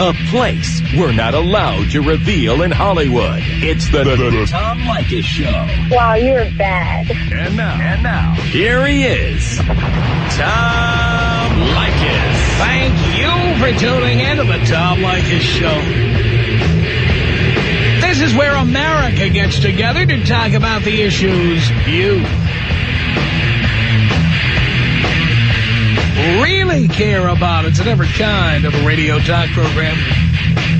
A place we're not allowed to reveal in Hollywood. It's the Tom Leykis Show. Wow, you're bad. And now, here he is, Tom Leykis. Thank you for tuning in to the Tom Leykis Show. This is where America gets together to talk about the issues you really care about. It's a different kind of a radio talk program.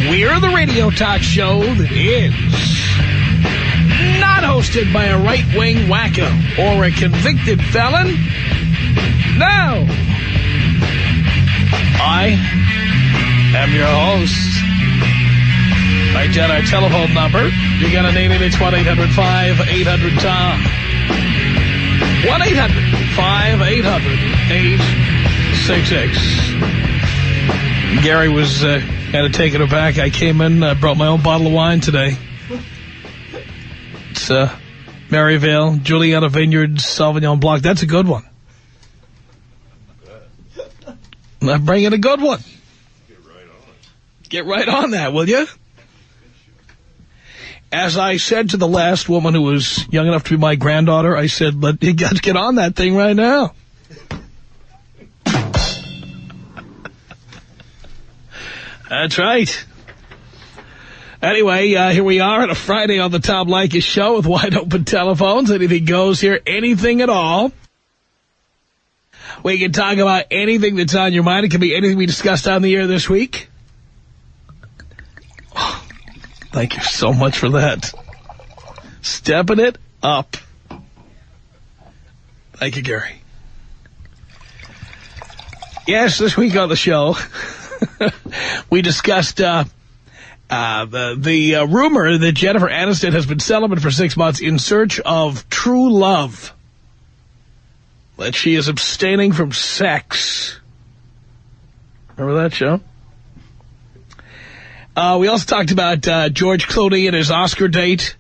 We're the radio talk show that is not hosted by a right-wing wacko or a convicted felon. No. I am your host. Write down our telephone number. You got to name it. It's 1-800-5800-TOM. 1-800-5800-866. Gary was kind of taken aback. I came in, brought my own bottle of wine today. It's Maryvale, Juliana Vineyard, Sauvignon Blanc. That's a good one. I'm bringing a good one. Get right on that, will you? As I said to the last woman who was young enough to be my granddaughter, I said, "But you got to get on that thing right now." That's right. Anyway, here we are on a Friday on the Tom Leykis Show with wide open telephones. Anything goes here, anything at all. We can talk about anything that's on your mind. It can be anything we discussed on the air this week. Oh, thank you so much for that. Stepping it up. Thank you, Gary. Yes, this week on the show, we discussed the rumor that Jennifer Aniston has been celibate for 6 months in search of true love. That she is abstaining from sex. Remember that show? We also talked about George Clooney and his Oscar date.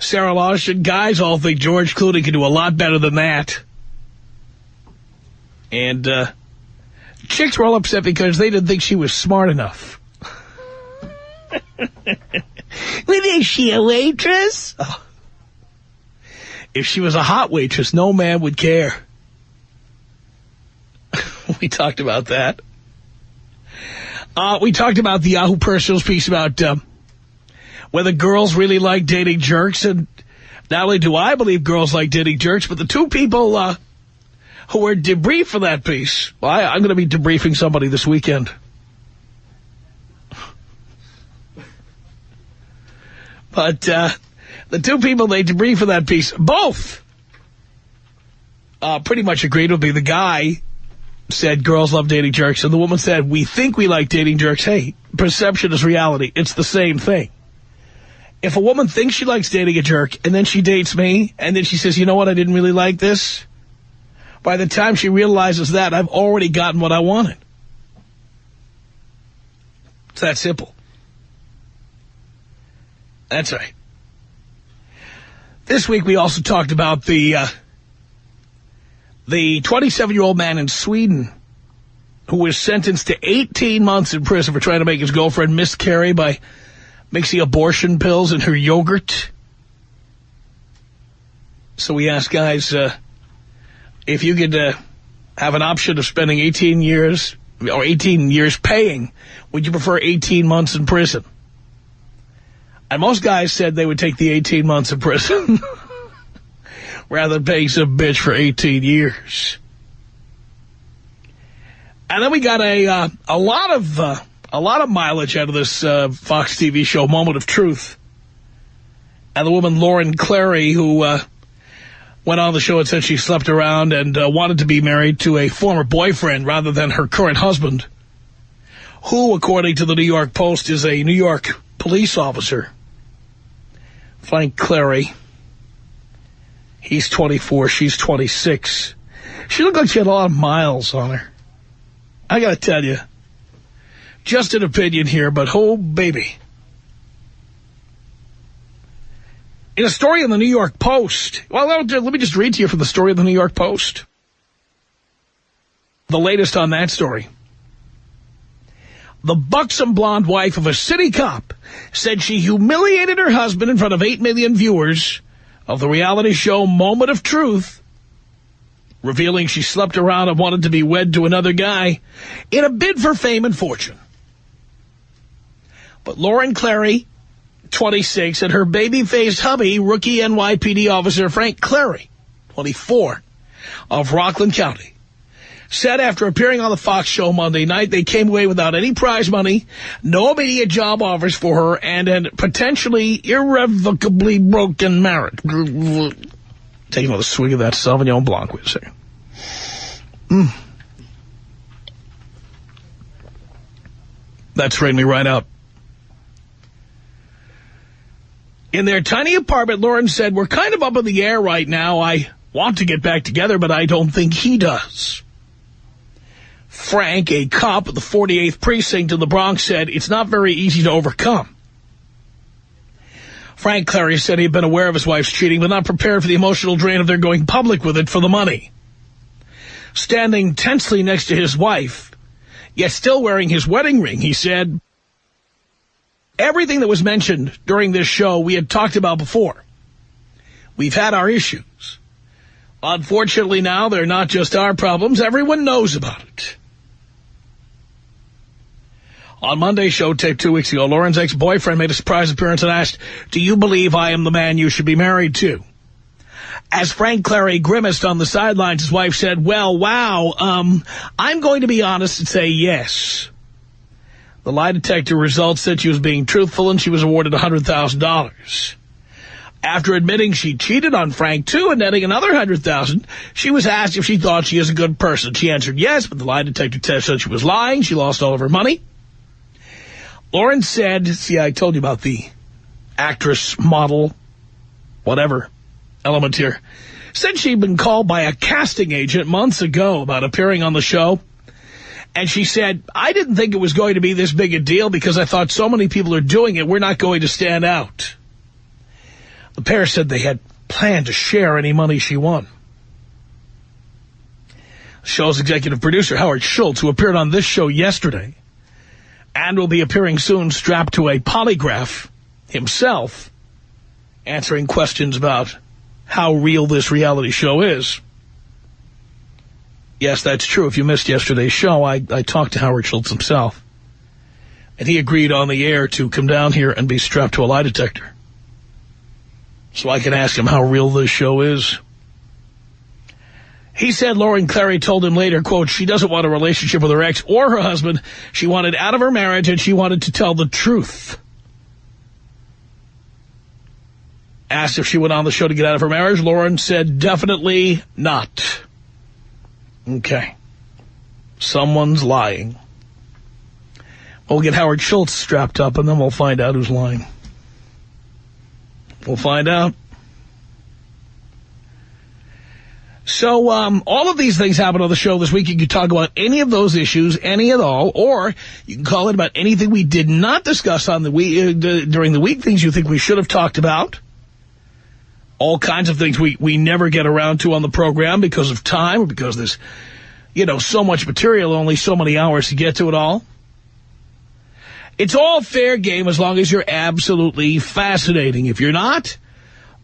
Sarah Larson. Guys all think George Clooney can do a lot better than that. And chicks were all upset because they didn't think she was smart enough. Well, is she a waitress? Oh. If she was a hot waitress, no man would care. We talked about that. We talked about the Yahoo Personals piece about whether girls really like dating jerks. And not only do I believe girls like dating jerks, but the two people who were debriefed for that piece. Well, I'm going to be debriefing somebody this weekend. But the two people they debriefed for that piece, both pretty much agreed with me. The guy said girls love dating jerks, and the woman said, we think we like dating jerks. Hey, perception is reality. It's the same thing. If a woman thinks she likes dating a jerk, and then she dates me, and then she says, you know what, I didn't really like this, by the time she realizes that, I've already gotten what I wanted. It's that simple. That's right. This week we also talked about the 27-year-old man in Sweden who was sentenced to 18 months in prison for trying to make his girlfriend miscarry by mixing abortion pills in her yogurt. So we asked guys, if you could have an option of spending 18 years or 18 years paying, would you prefer 18 months in prison? And most guys said they would take the 18 months in prison rather than paying some bitch for 18 years. And then we got a lot of mileage out of this Fox TV show, Moment of Truth. And the woman Lauren Clary, who went on the show and said she slept around and wanted to be married to a former boyfriend rather than her current husband, who, according to the New York Post, is a New York police officer. Frank Clary. He's 24, she's 26. She looked like she had a lot of miles on her. I gotta tell you, just an opinion here, but oh, baby. In a story in the New York Post, well, let me just read to you from the story of the New York Post. The latest on that story. The buxom blonde wife of a city cop said she humiliated her husband in front of 8 million viewers of the reality show Moment of Truth, revealing she slept around and wanted to be wed to another guy in a bid for fame and fortune. But Lauren Clary, 26, and her baby-faced hubby, rookie NYPD officer Frank Clary, 24, of Rockland County, said after appearing on the Fox show Monday night, they came away without any prize money, no immediate job offers for her, and a potentially irrevocably broken marriage. Take another swig of that Sauvignon Blanc. Wait a second. That straightened me right out. In their tiny apartment, Lauren said, "We're kind of up in the air right now. I want to get back together, but I don't think he does." Frank, a cop at the 48th Precinct in the Bronx, said, "It's not very easy to overcome." Frank Clary said he had been aware of his wife's cheating, but not prepared for the emotional drain of their going public with it for the money. Standing tensely next to his wife, yet still wearing his wedding ring, he said, "Everything that was mentioned during this show we had talked about before. We've had our issues. Unfortunately now, they're not just our problems. Everyone knows about it." On Monday's show taped 2 weeks ago, Lauren's ex-boyfriend made a surprise appearance and asked, "Do you believe I am the man you should be married to?" As Frank Clary grimaced on the sidelines, his wife said, "Well, wow, I'm going to be honest and say yes." The lie detector results said she was being truthful and she was awarded $100,000. After admitting she cheated on Frank, too, and netting another $100,000, she was asked if she thought she is a good person. She answered yes, but the lie detector test said she was lying. She lost all of her money. Lauren said, see, I told you about the actress, model, whatever element here, said she'd been called by a casting agent months ago about appearing on the show. And she said, "I didn't think it was going to be this big a deal because I thought so many people are doing it, we're not going to stand out." The pair said they had planned to share any money she won. The show's executive producer, Howard Schultz, who appeared on this show yesterday and will be appearing soon strapped to a polygraph himself, answering questions about how real this reality show is. Yes, that's true. If you missed yesterday's show, I talked to Howard Schultz himself. And he agreed on the air to come down here and be strapped to a lie detector, so I can ask him how real this show is. He said Lauren Clary told him later, quote, she doesn't want a relationship with her ex or her husband. She wanted out of her marriage and she wanted to tell the truth. Asked if she went on the show to get out of her marriage, Lauren said definitely not. Okay. Someone's lying. We'll get Howard Schultz strapped up and then we'll find out who's lying. We'll find out. So all of these things happen on the show this week. You can talk about any of those issues, any at all, or you can call it about anything we did not discuss on the week, during the week, things you think we should have talked about. All kinds of things we never get around to on the program because of time or because there's, so much material, only so many hours to get to it all. It's all fair game as long as you're absolutely fascinating. If you're not,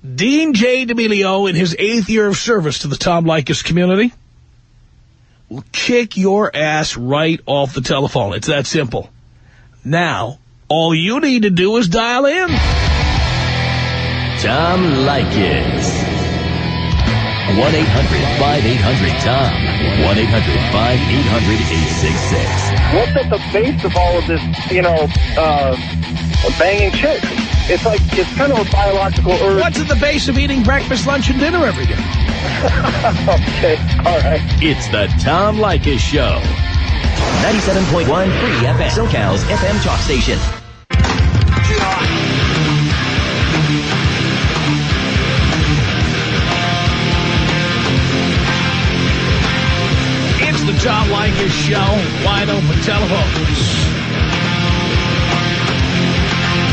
Dean J. D'Amelio, in his 8th year of service to the Tom Leykis community, will kick your ass right off the telephone. It's that simple. Now, all you need to do is dial in. Tom Leykis. 1-800-5800-TOM. 1-800-5800-866. What's at the base of all of this, banging chicks? It's kind of a biological urge. What's at the base of eating breakfast, lunch, and dinner every day? Okay, all right. It's the Tom Leykis Show. 97.1 Free FM. SoCal's FM talk station. It's the Tom Leykis Show. Wide open telephones.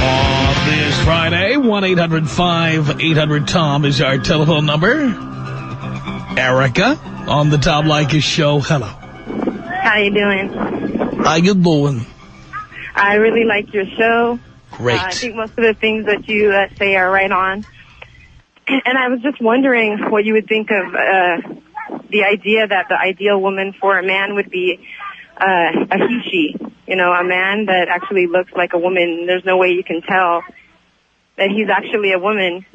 On this Friday, 1-800-5800-TOM is our telephone number. Erica on the Tom Leykis Show. Hello. How you doing? How you doing? I really like your show. Great. I think most of the things that you say are right on. And I was just wondering what you would think of the idea that the ideal woman for a man would be a he-she. You know, a man that actually looks like a woman. There's no way you can tell that he's actually a woman.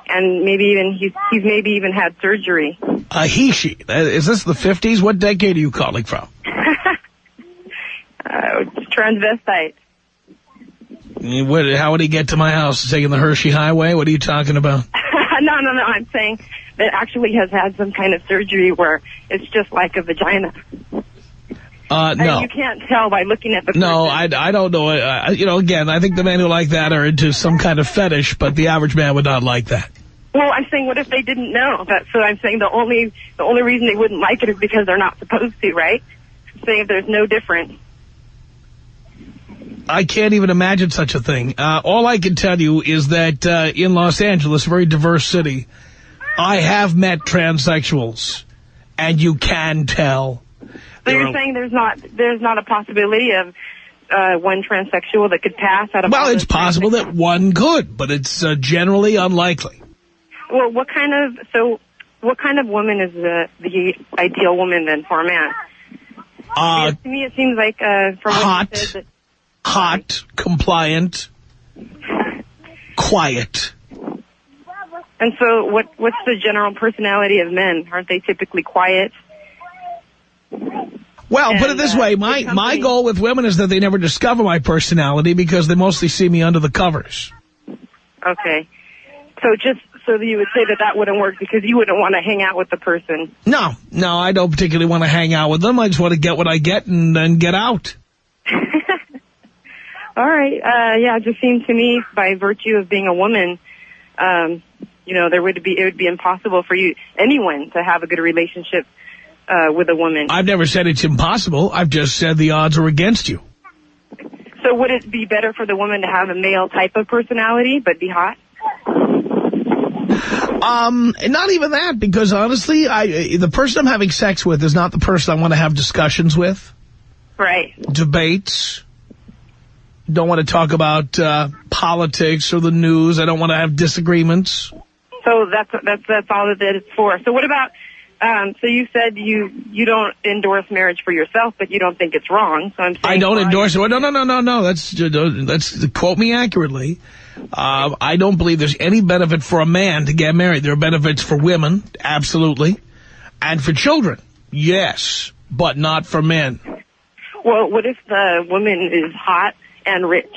And maybe even he's maybe even had surgery. A he-she. Is this the 50s? What decade are you calling from? Transvestite. How would he get to my house? Taking the Hershey Highway? What are you talking about? No. I'm saying that actually has had some kind of surgery where it's just like a vagina. No. And you can't tell by looking at the person. No, I don't know. You know, again, I think the men who like that are into some kind of fetish, but the average man would not like that. Well, I'm saying, what if they didn't know? So I'm saying the only reason they wouldn't like it is because they're not supposed to, right? I'm saying if there's no difference. I can't even imagine such a thing. All I can tell you is that in Los Angeles, a very diverse city, I have met transsexuals, and you can tell. So you're saying there's not a possibility of one transsexual that could pass out of... Well, it's possible that one could, but it's generally unlikely. Well, what kind of woman is the ideal woman then for a man? Because to me, it seems like from what you said that... Hot, compliant, quiet. And so what's the general personality of men? Aren't they typically quiet? Well, put it this way. My goal with women is that they never discover my personality because they mostly see me under the covers. Okay. So you would say that wouldn't work because you wouldn't want to hang out with the person. No, I don't particularly want to hang out with them. I just want to get what I get and then get out. All right. Yeah, it just seemed to me by virtue of being a woman, you know, it would be impossible for anyone to have a good relationship with a woman. I've never said it's impossible. I've just said the odds are against you. So would it be better for the woman to have a male type of personality but be hot? Not even that, because honestly, the person I'm having sex with is not the person I want to have discussions with. Right. Debates. Don't want to talk about politics or the news. I don't want to have disagreements. So that's all that it's for. So what about, so you said you don't endorse marriage for yourself, but you don't think it's wrong. So I'm saying... I don't endorse it. No. That's quote me accurately. I don't believe there's any benefit for a man to get married. There are benefits for women, absolutely. And for children, yes, but not for men. Well, what if the woman is hot and rich?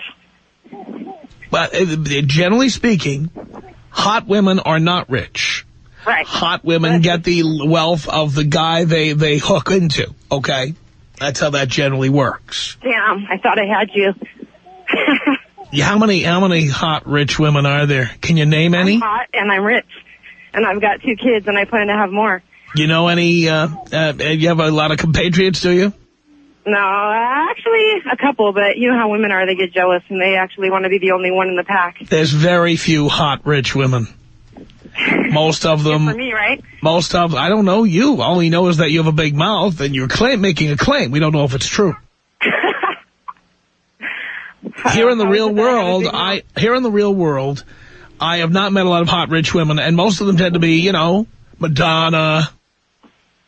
Well, generally speaking, hot women are not rich. Right. Hot women get the wealth of the guy they hook into, okay? That's how that generally works. Damn, I thought I had you. How many hot, rich women are there? Can you name any? I'm hot and I'm rich. And I've got 2 kids and I plan to have more. You know any, you have a lot of compatriots, do you? No, actually a couple, but you know how women are, they get jealous and they actually want to be the only one in the pack. There's very few hot, rich women. Most of them... for me, right? Most of... I don't know you. All we know is that you have a big mouth and you're making a claim. We don't know if it's true. Here in the real world, I have not met a lot of hot, rich women, and most of them tend to be, you know, Madonna,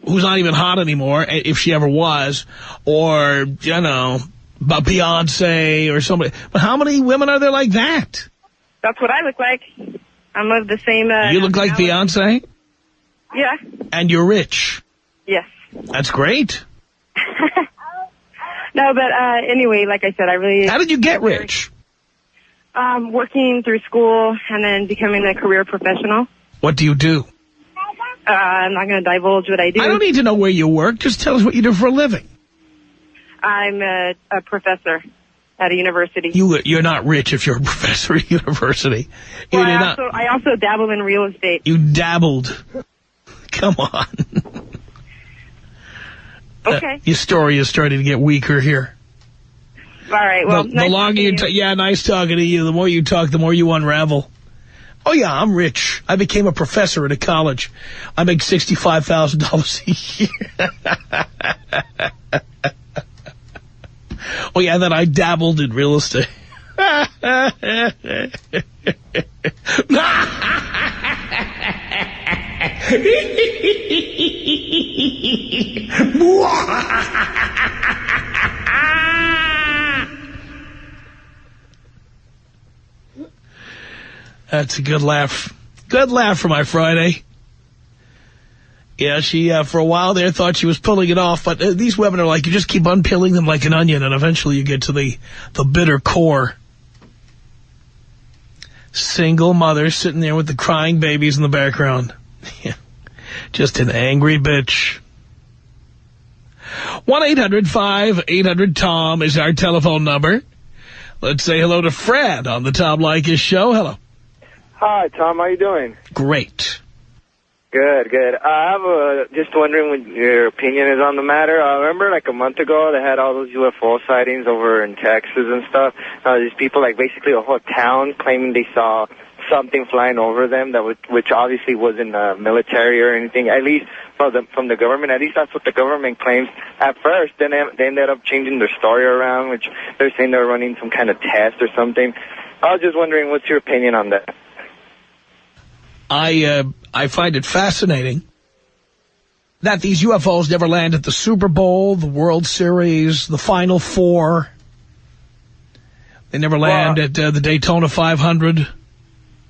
who's not even hot anymore, if she ever was, or, you know, Beyonce or somebody. But how many women are there like that? That's what I look like. I'm of the same... you look like Beyonce? Yeah. And you're rich? Yes. That's great. No, but anyway, like I said, I really... How did you get rich? Working through school and then becoming a career professional. What do you do? I'm not going to divulge what I do. I don't need to know where you work. Just tell us what you do for a living. I'm a professor at a university. You're not rich if you're a professor at a university. Well, I also dabble in real estate. You dabbled. Come on. Okay. Your story is starting to get weaker here. All right. Well, the longer you talk, yeah, nice talking to you. The more you talk, the more you unravel. Oh, yeah, I'm rich. I became a professor at a college. I make $65,000 a year. Oh, yeah, then I dabbled in real estate. That's a good laugh. Good laugh for my Friday. Yeah, she, for a while there, thought she was pulling it off. But these women are like, you just keep unpeeling them like an onion, and eventually you get to the bitter core. Single mother sitting there with the crying babies in the background. Yeah, just an angry bitch. 1-800-5800-TOM is our telephone number. Let's say hello to Fred on the Tom Leykis show. Hello. Hi, Tom. How you doing? Great. Good, good. Just wondering what your opinion is on the matter. I remember like a month ago they had all those UFO sightings over in Texas and stuff. These people, like basically a whole town, claiming they saw something flying over them which obviously wasn't military or anything. At least from the government. At least that's what the government claims at first. Then they ended up changing their story around, which they're saying they're running some kind of test or something. I was just wondering, what's your opinion on that? I find it fascinating that these UFOs never land at the Super Bowl, the World Series, the Final Four. They never land at the Daytona 500.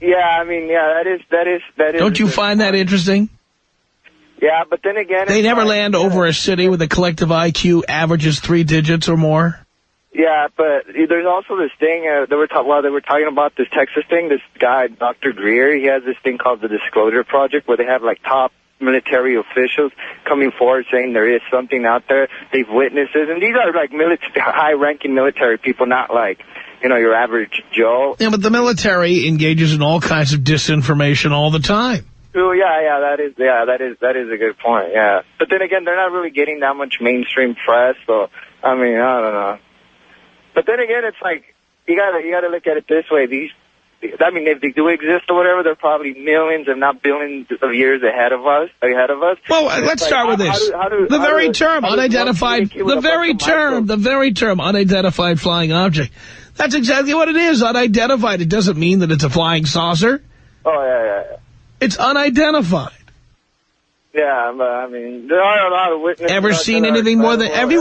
Yeah, I mean, yeah, that is. Don't you find that interesting? Yeah, but then again, they never land over a city with a collective IQ averages 3 digits or more. Yeah, but there's also this thing, they were talking about this Texas thing, this guy, Dr. Greer, he has this thing called the Disclosure Project, where they have, like, top military officials coming forward saying there is something out there, they've witnessed it, and these are, like, high-ranking military people, not, like, you know, your average Joe. Yeah, but the military engages in all kinds of disinformation all the time. Oh, yeah, that is a good point, yeah. But then again, they're not really getting that much mainstream press, so, I mean, I don't know. But then again, it's like, you gotta look at it this way. If they do exist or whatever, they're probably millions, if not billions of years ahead of us. Well, let's start with this. The very term unidentified flying object. That's exactly what it is, unidentified. It doesn't mean that it's a flying saucer. Oh, yeah. It's unidentified. Yeah, but I mean, there are a lot of witnesses. Have you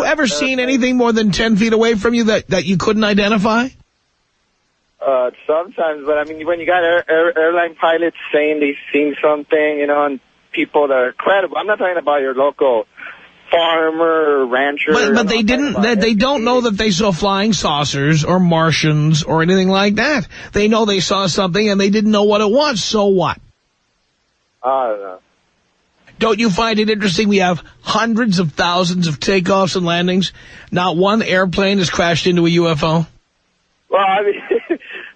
ever seen anything more than 10 feet away from you that you couldn't identify? Sometimes, but I mean, when you got airline pilots saying they've seen something, you know, and people that are credible. I'm not talking about your local farmer or rancher. But they don't know that they saw flying saucers or Martians or anything like that. They know they saw something and they didn't know what it was. So what? I don't know. Don't you find it interesting? We have hundreds of thousands of takeoffs and landings. Not one airplane has crashed into a UFO. Well, I mean,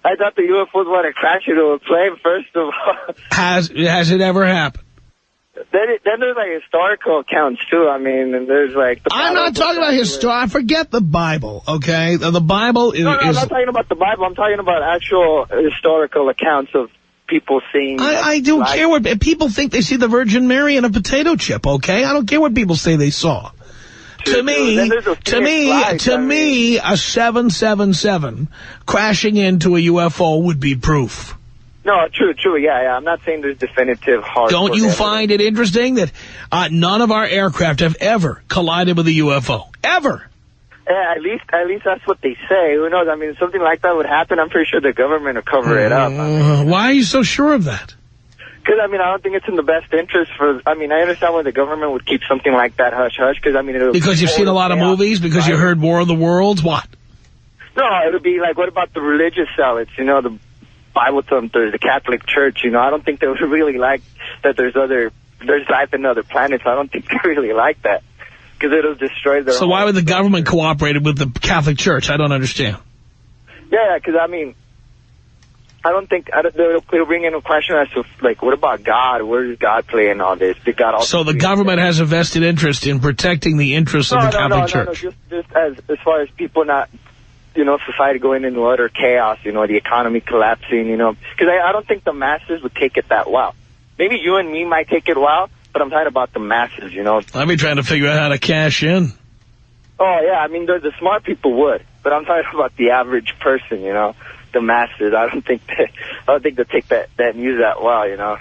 I thought the UFOs want to crash into a plane, first of all. Has it ever happened? Then there's, like, historical accounts, too. I mean, and there's, like... I'm not talking about history. Forget the Bible, okay? The Bible is... No, I'm not talking about the Bible. I'm talking about actual historical accounts of people seeing... I don't care what... People think they see the Virgin Mary in a potato chip, okay? I don't care what people say they saw. To me, a 777 crashing into a UFO would be proof. No, true, yeah. I'm not saying there's definitive hard... Don't you find it interesting that none of our aircraft have ever collided with a UFO? Ever? Yeah, at least that's what they say. Who knows? I mean, if something like that would happen, I'm pretty sure the government would cover it up. Why are you so sure of that? Because, I mean, I don't think it's in the best interest for... I mean, I understand why the government would keep something like that hush-hush, because, I mean... Because you've seen a lot of movies? Because you heard War of the Worlds? What? No, it would be like, what about the religious zealots? You know, the Bible thumpers, the Catholic Church, you know? I don't think they would really like that there's life in other planets. I don't think they really like that, because it'll destroy their... So why would the government cooperate with the Catholic Church? I don't understand. Yeah, because, I mean... they'll bring in a question as to, like, what about God? Where does God play in all this? So the government has a vested interest in protecting the interests of the Catholic Church? No, just as far as people not, you know, society going into utter chaos, you know, the economy collapsing, you know. Because I don't think the masses would take it that well. Maybe you and me might take it well, but I'm talking about the masses, you know. I'd be trying to figure out how to cash in. Oh, yeah, I mean, the smart people would. but I'm talking about the average person, you know, the masses. I don't think they take that news that well, you know.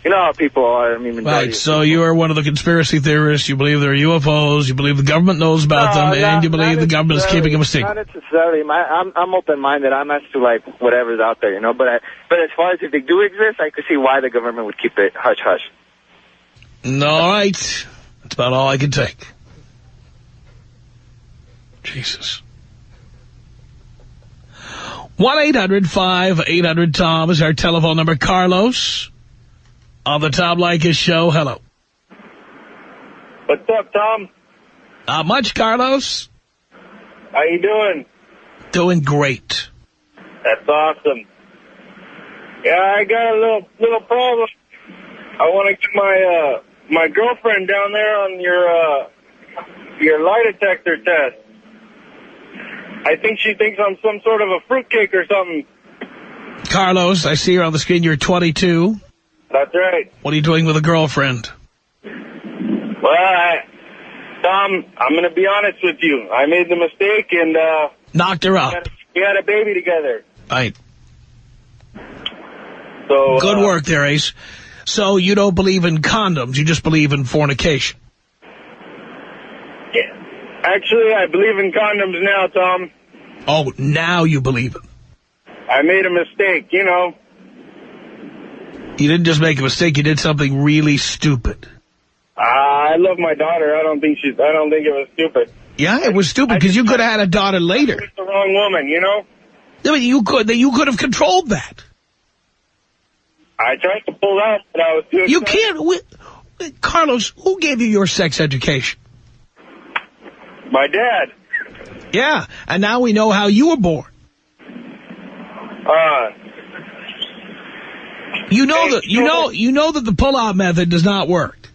You know how people are. I mean, right, so you are one of the conspiracy theorists. You believe there are UFOs. You believe the government knows about them, and you believe the government is keeping them a secret. Not necessarily. I'm open-minded. I'm as to, like, whatever's out there, you know. But as far as if they do exist, I could see why the government would keep it hush-hush. All right. That's about all I can take. Jesus. 1-800-5800-TOM is our telephone number. Carlos on the Tom Leykis show. Hello. What's up, Tom? Not much, Carlos. How you doing? Doing great. That's awesome. Yeah, I got a little problem. I want to get my girlfriend down there on your lie detector test. I think she thinks I'm some sort of a fruitcake or something. Carlos, I see here on the screen you're 22. That's right. What are you doing with a girlfriend? Well, Tom, I'm going to be honest with you. I made the mistake and... knocked her up. We had a baby together. Right. So, good work there, Ace. So you don't believe in condoms, you just believe in fornication. Yeah. Actually, I believe in condoms now, Tom. Oh, now you believe it. I made a mistake, you know. You didn't just make a mistake, you did something really stupid. I love my daughter. I don't think it was stupid. Yeah, it was stupid because you could have had a daughter later. It's the wrong woman, you know? I mean, you could have controlled that. I tried to pull out, but I was too excited. You can't. Carlos, who gave you your sex education? My dad. Yeah, and now we know how you were born. You know that the pull-out method does not work.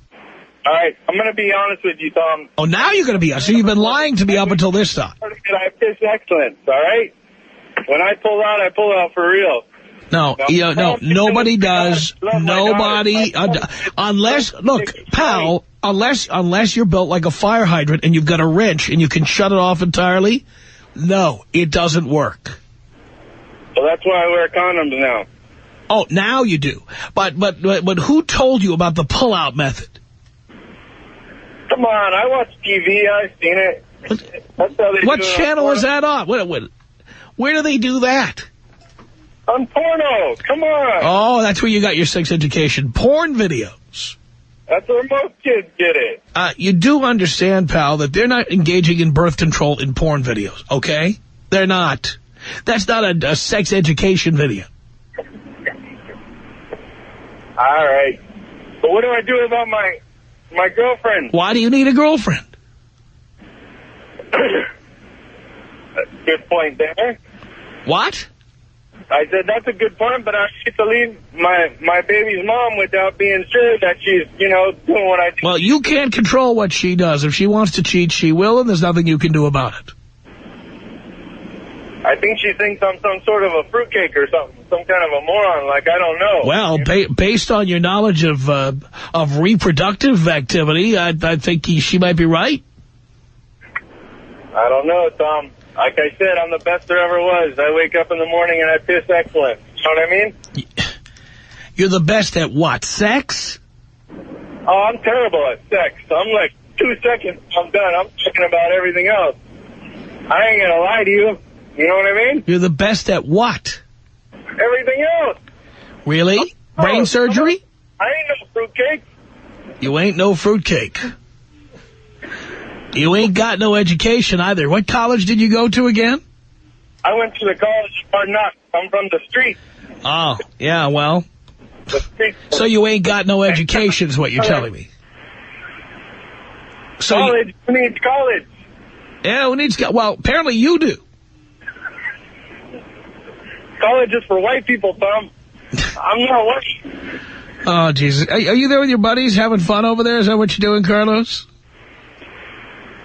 All right, I'm going to be honest with you, Tom. Oh, now you're going to be honest. So you've been lying to me up until this time. I piss excellence, all right? When I pull out for real. No, nobody does. Nobody, unless, look, pal, unless you're built like a fire hydrant and you've got a wrench and you can shut it off entirely, no, it doesn't work. Well, that's why I wear condoms now. Oh, now you do. But who told you about the pull-out method? Come on, I watch TV. I've seen it. That's how they what do it. channel is that on? Where do they do that? On porno. Come on. Oh, that's where you got your sex education. Porn videos. That's where most kids get it. You do understand, pal, that they're not engaging in birth control in porn videos, okay? They're not. That's not a sex education video. All right. But what do I do about my girlfriend? Why do you need a girlfriend? Good point there. What? I said, that's a good point, but I get to leave my baby's mom without being sure that she's, you know, doing what I do. Well, you can't control what she does. If she wants to cheat, she will, and there's nothing you can do about it. I think she thinks I'm some sort of a fruitcake or something, some kind of a moron, like I don't know. Well, based on your knowledge of reproductive activity, I think she might be right. I don't know, Tom. Like I said, I'm the best there ever was. I wake up in the morning and I piss excellent. You know what I mean? You're the best at what? Sex? Oh, I'm terrible at sex. I'm like 2 seconds, I'm done. I'm talking about everything else. I ain't gonna lie to you. You know what I mean? You're the best at what? Everything else. Really? Brain surgery? I ain't no fruitcake. You ain't no fruitcake. You ain't got no education either. What college did you go to again? I went to the college of hard knocks. I'm from the street. Oh, yeah, well. The street. So you ain't got no education is what you're telling me. So college? Who needs college? Yeah, who needs college? Well, apparently you do. College is for white people, Tom. I'm not white. Oh, Jesus. Are you there with your buddies having fun over there? Is that what you're doing, Carlos?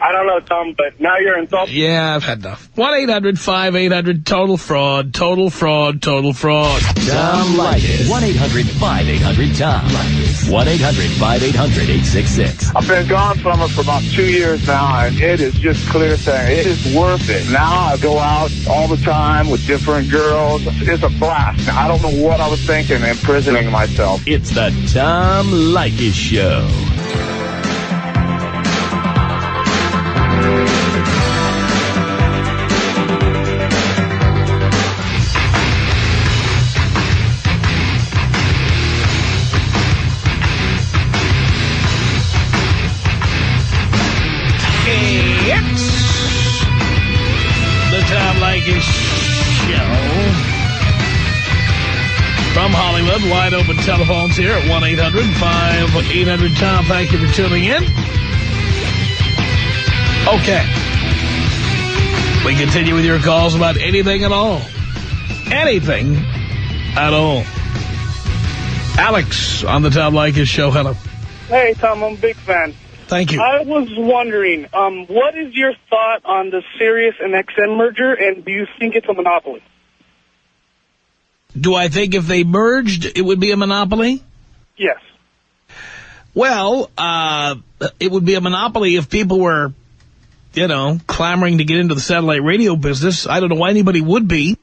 I I don't know, Tom, but now you're insulted. Yeah, I've had enough. 1-800-5800-TOTAL FRAUD. Total fraud, total fraud. Tom Leykis. 1-800-5800-TOM. 1-800-5800-866. I've been gone from it for about 2 years now, and it is just clear saying it is worth it. Now I go out all the time with different girls. It's a blast. I don't know what I was thinking imprisoning myself. It's the Tom Leykis Show. From Hollywood, wide open telephones here at 1-800-5800-TOM. Thank you for tuning in. Okay. We continue with your calls about anything at all. Anything at all. Alex on the Tom Leykis Show. Hello. Hey, Tom, I'm a big fan. Thank you. I was wondering, what is your thought on the Sirius and XM merger, and do you think it's a monopoly? Do I think if they merged, it would be a monopoly? Yes. Well, it would be a monopoly if people were, you know, clamoring to get into the satellite radio business. I don't know why anybody would be.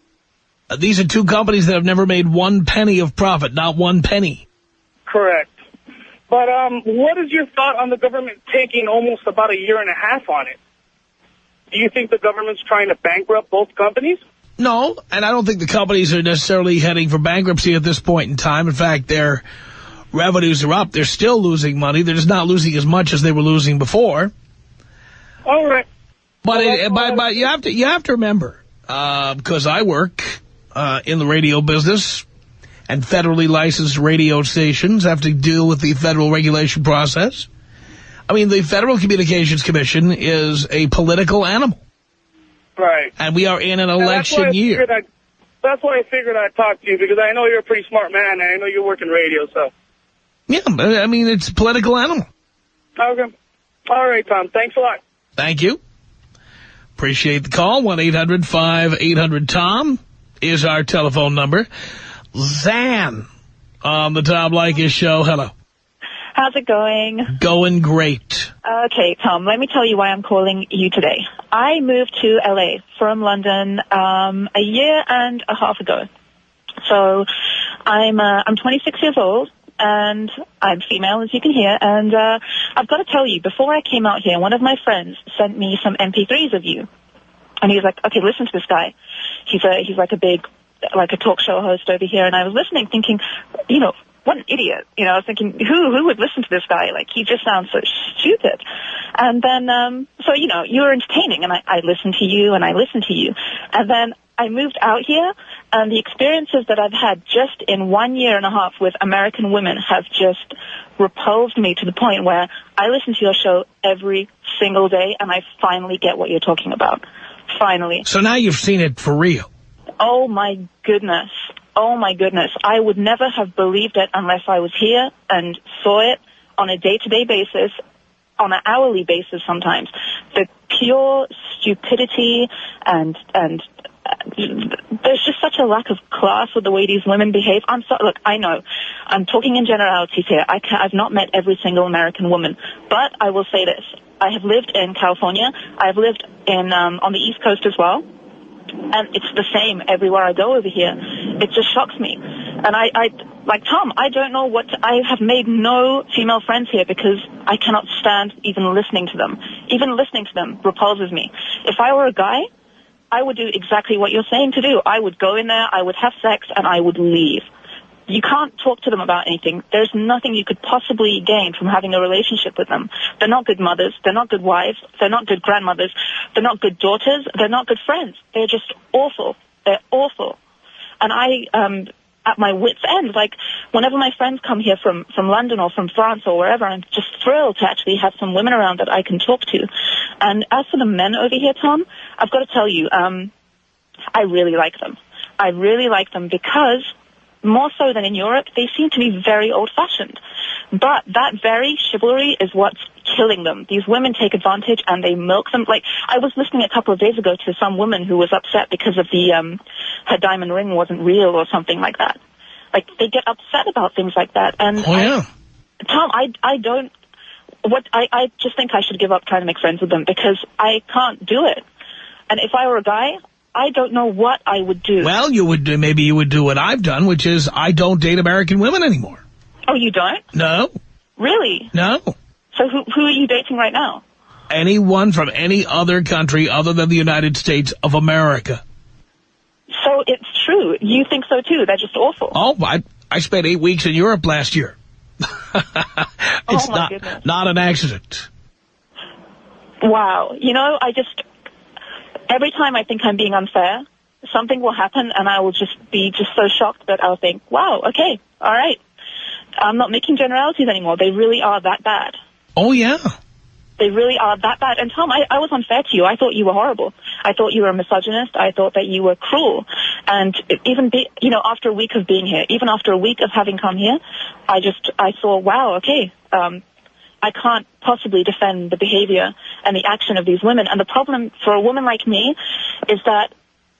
These are two companies that have never made 1 penny of profit, not 1 penny. Correct. But what is your thought on the government taking almost about 1.5 years on it? Do you think the government's trying to bankrupt both companies? No, and I don't think the companies are necessarily heading for bankruptcy at this point in time. In fact, their revenues are up. They're still losing money. They're just not losing as much as they were losing before. All right. But you have to remember, because I work in the radio business, and federally licensed radio stations have to deal with the federal regulation process. I mean, the Federal Communications Commission is a political animal. Right. And we are in an election year. That's why I figured I'd talk to you, because I know you're a pretty smart man, and I know you work in radio, so. Yeah, I mean, it's a political animal. Okay. All right, Tom. Thanks a lot. Thank you. Appreciate the call. 1-800-5800-TOM is our telephone number. Zan on the Tom Leykis Show. Hello. How's it going? Going great. Okay, Tom, let me tell you why I'm calling you today. I moved to L.A. from London 1.5 years ago. So I'm 26 years old, and I'm female, as you can hear. And I've got to tell you, before I came out here, one of my friends sent me some MP3s of you. And he was like, okay, listen to this guy. He's like a big, like a talk show host over here. And I was listening thinking, you know, what an idiot. You know, I was thinking, who would listen to this guy? Like, he just sounds so stupid. And then, so, you know, you were entertaining, and I listened to you, and I listened to you. And then I moved out here, and the experiences that I've had just in 1.5 years with American women have just repulsed me to the point where I listen to your show every single day, and I finally get what you're talking about. Finally. So now you've seen it for real. Oh, my goodness. Oh, my goodness. I would never have believed it unless I was here and saw it on a day-to-day basis, on an hourly basis sometimes. The pure stupidity and there's just such a lack of class with the way these women behave. Look, I know. I'm talking in generalities here. I've not met every single American woman. But I will say this. I have lived in California. I have lived in on the East Coast as well. And it's the same everywhere I go over here. It just shocks me. And I like Tom, I don't know I have made no female friends here because I cannot stand even listening to them. Even listening to them repulses me. If I were a guy, I would do exactly what you're saying to do. I would go in there, I would have sex, and I would leave. You can't talk to them about anything. There's nothing you could possibly gain from having a relationship with them. They're not good mothers. They're not good wives. They're not good grandmothers. They're not good daughters. They're not good friends. They're just awful. They're awful. And I, at my wit's end, like, whenever my friends come here from London or from France or wherever, I'm just thrilled to actually have some women around that I can talk to. And as for the men over here, Tom, I've got to tell you, I really like them. I really like them because, more so than in Europe, they seem to be very old-fashioned. But that very chivalry is what's killing them. These women take advantage and they milk them. Like, I was listening a couple of days ago to some woman who was upset because of her diamond ring wasn't real or something like that. Like, they get upset about things like that. And Tom, I just think I should give up trying to make friends with them because I can't do it. And if I were a guy, I don't know what I would do. Well, maybe you would do what I've done, which is I don't date American women anymore. Oh, you don't? No. Really? No. So who are you dating right now? Anyone from any other country other than the United States of America. So it's true. You think so, too. They're just awful. Oh, I spent 8 weeks in Europe last year. It's not an accident. Wow. You know, every time I think I'm being unfair, something will happen and I will just be so shocked that I'll think, wow, okay, all right. I'm not making generalities anymore. They really are that bad. Oh, yeah. They really are that bad. And Tom, I was unfair to you. I thought you were horrible. I thought you were a misogynist. I thought that you were cruel. And after a week of being here, even after a week of having come here, I thought, wow, okay, I can't possibly defend the behavior and the action of these women. And the problem for a woman like me is that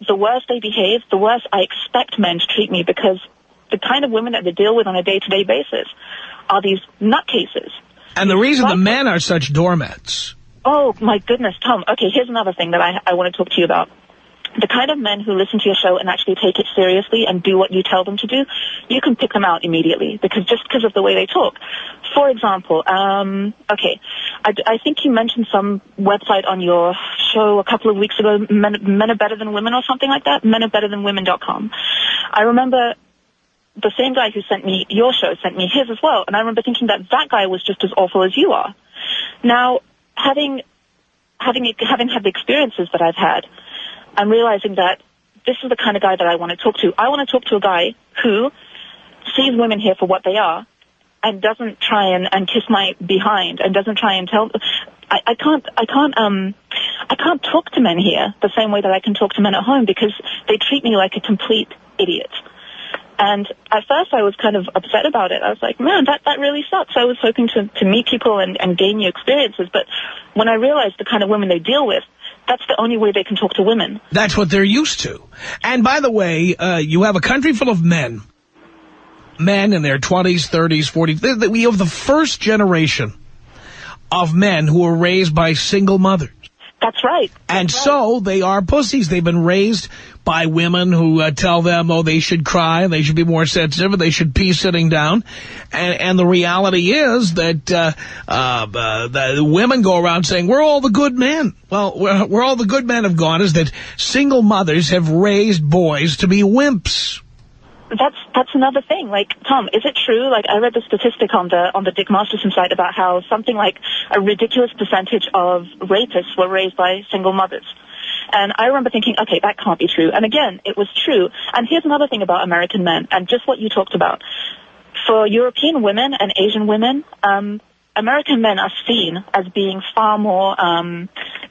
the worse they behave, the worse I expect men to treat me, because the kind of women that they deal with on a day-to-day basis are these nutcases. And the reason the men are such doormats. Oh, my goodness, Tom. Okay, here's another thing that I want to talk to you about. The kind of men who listen to your show and actually take it seriously and do what you tell them to do, you can pick them out immediately because of the way they talk. For example, I think you mentioned some website on your show a couple of weeks ago, Men Are Better Than Women or something like that, menarbetterthanwomen.com. I remember the same guy who sent me your show sent me his as well, and I remember thinking that guy was just as awful as you are. Now, having had the experiences that I've had, I'm realizing that this is the kind of guy that I want to talk to. I want to talk to a guy who sees women here for what they are and doesn't try and kiss my behind and doesn't try and tell. I can't talk to men here the same way that I can talk to men at home because they treat me like a complete idiot. And at first I was kind of upset about it. I was like, man, that really sucks. I was hoping to meet people and gain new experiences. But when I realized the kind of women they deal with, that's the only way they can talk to women. That's what they're used to. And by the way, you have a country full of men in their 20s, 30s, 40s. We have the first generation of men who were raised by single mothers. That's right. And so they are pussies. They've been raised by women who tell them, they should cry, they should be more sensitive, and they should pee sitting down. And the reality is that the women go around saying, we're all the good men. Well, where all the good men have gone is that single mothers have raised boys to be wimps. That's another thing. Like, Tom, is it true? Like, I read the statistic on the Dick Masterson site about how something like a ridiculous percentage of rapists were raised by single mothers. And I remember thinking, okay, that can't be true. And again, it was true. And here's another thing about American men, and just what you talked about. For European women and Asian women, American men are seen as being far more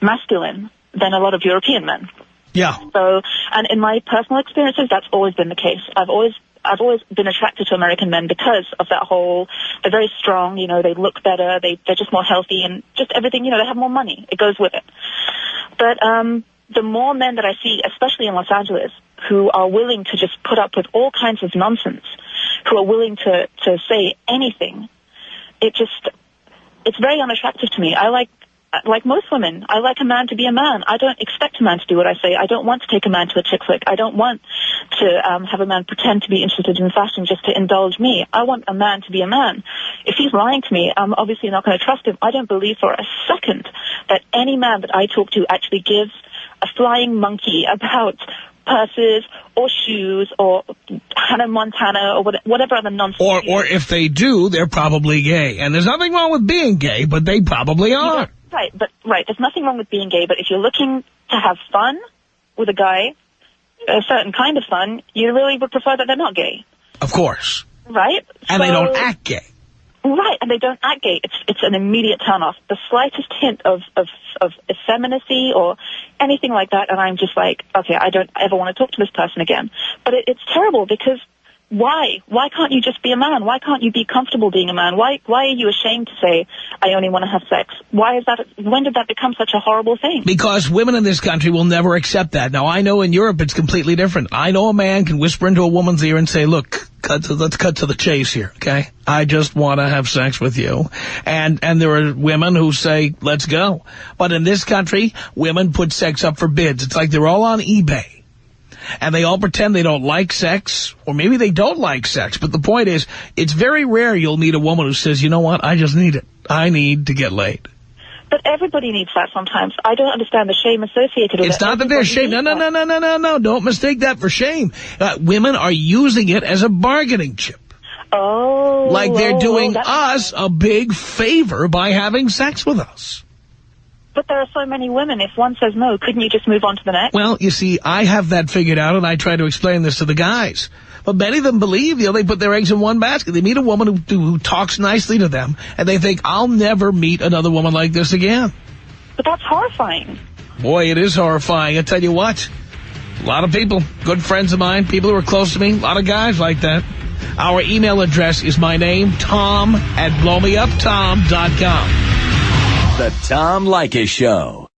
masculine than a lot of European men. Yeah. So, and in my personal experiences, that's always been the case. I've always been attracted to American men because of that whole, they're very strong, they look better, they're just more healthy and just everything, they have more money. It goes with it. But the more men that I see, especially in Los Angeles, who are willing to just put up with all kinds of nonsense, who are willing to say anything, it's very unattractive to me. Like most women, I like a man to be a man. I don't expect a man to do what I say. I don't want to take a man to a chick flick. I don't want to have a man pretend to be interested in fashion just to indulge me. I want a man to be a man. If he's lying to me, I'm obviously not going to trust him. I don't believe for a second that any man that I talk to actually gives a flying monkey about purses or shoes or Hannah Montana or whatever other nonsense. Or if they do, they're probably gay. And there's nothing wrong with being gay, but they probably are. Right. There's nothing wrong with being gay, but if you're looking to have fun with a guy, a certain kind of fun, you really would prefer that they're not gay. Of course. Right? And they don't act gay. Right, and they don't act gay. It's an immediate turn-off. The slightest hint of effeminacy or anything like that, and I'm just like, okay, I don't ever want to talk to this person again. But it's terrible because Why? Why can't you just be a man? Why can't you be comfortable being a man? Why are you ashamed to say, I only want to have sex? Why is that? When did that become such a horrible thing? Because women in this country will never accept that. Now, I know in Europe it's completely different. I know a man can whisper into a woman's ear and say, look, let's cut to the chase here, okay? I just want to have sex with you. And there are women who say, let's go. But in this country, women put sex up for bids. It's like they're all on eBay. And they all pretend they don't like sex, or maybe they don't like sex. But the point is, it's very rare you'll meet a woman who says, you know what, I just need it. I need to get laid. But everybody needs that sometimes. I don't understand the shame associated with it. It's not that there's shame. No. Don't mistake that for shame. Women are using it as a bargaining chip. Oh. Like they're doing us a big favor by having sex with us. But there are so many women. If one says no, couldn't you just move on to the next? Well, you see, I have that figured out, and I try to explain this to the guys. But many of them believe, they put their eggs in one basket. They meet a woman who talks nicely to them, and they think, I'll never meet another woman like this again. But that's horrifying. Boy, it is horrifying. I tell you what, a lot of people, good friends of mine, people who are close to me, a lot of guys like that. Our email address is my name, Tom@blowmeuptom.com. The Tom Leykis Show.